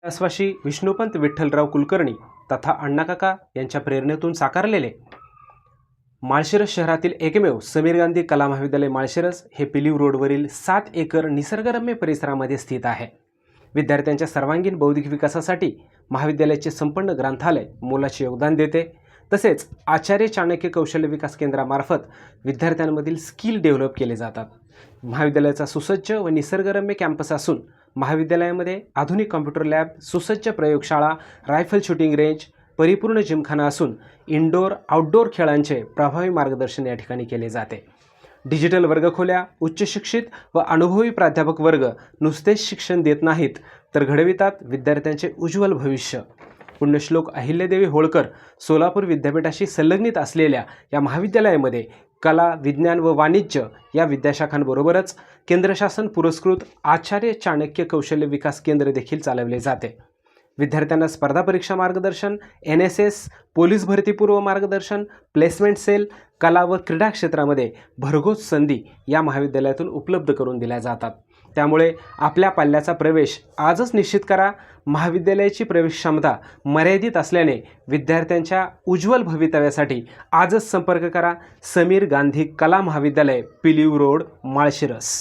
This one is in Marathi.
आदिवासी विष्णुपंत विठ्ठलराव कुलकर्णी तथा अण्णाकाका यांच्या प्रेरणेतून साकारलेले माळशिरस शहरातील एकमेव समीर गांधी कला महाविद्यालय माळशिरस हे पिलीव रोडवरील 7 एकर निसर्गरम्य परिसरामध्ये स्थित आहे। विद्यार्थ्यांच्या सर्वांगीण बौद्धिक विकासासाठी महाविद्यालयाचे संपूर्ण ग्रंथालय मोलाचे योगदान देते। तसेच आचार्य चाणक्य कौशल्य विकास केंद्रामार्फत विद्यार्थ्यांमधील स्किल डेव्हलप केले जातात। महाविद्यालयाचा सुसज्ज व निसर्गरम्य कॅम्पस असून महाविद्यालयामध्ये आधुनिक कॉम्प्युटर लॅब, सुसज्ज प्रयोगशाळा, रायफल शूटिंग रेंज, परिपूर्ण जिमखाना असून इनडोर आउटडोर खेळांचे प्रभावी मार्गदर्शन या ठिकाणी केले जाते। डिजिटल वर्गखोल्या, उच्च शिक्षित व अनुभवी प्राध्यापक वर्ग नुसतेच शिक्षण देत नाहीत तर घडवितात विद्यार्थ्यांचे उज्ज्वल भविष्य। पुण्यश्लोक अहिल्यादेवी होळकर सोलापूर विद्यापीठाशी संलग्नित असलेल्या या महाविद्यालयामध्ये कला, विज्ञान व वाणिज्य या विद्याशाखांबरोबरच केंद्र शासन पुरस्कृत आचार्य चाणक्य कौशल्य विकास केंद्र देखील चालवले जाते। विद्यार्थ्यांना स्पर्धा परीक्षा मार्गदर्शन, NSS, पोलीस भरतीपूर्व मार्गदर्शन, प्लेसमेंट सेल, कला व क्रीडा क्षेत्रामध्ये भरघोस संधी या महाविद्यालयातून उपलब्ध करून दिल्या जातात। त्यामुळे आपल्या पाल्याचा प्रवेश आजच निश्चित करा। महाविद्यालयाची प्रवेश क्षमता मर्यादित असल्याने विद्यार्थ्यांच्या उज्ज्वल भवितव्यासाठी आजच संपर्क करा। समीर गांधी कला महाविद्यालय, पिलीव रोड, माळशिरस।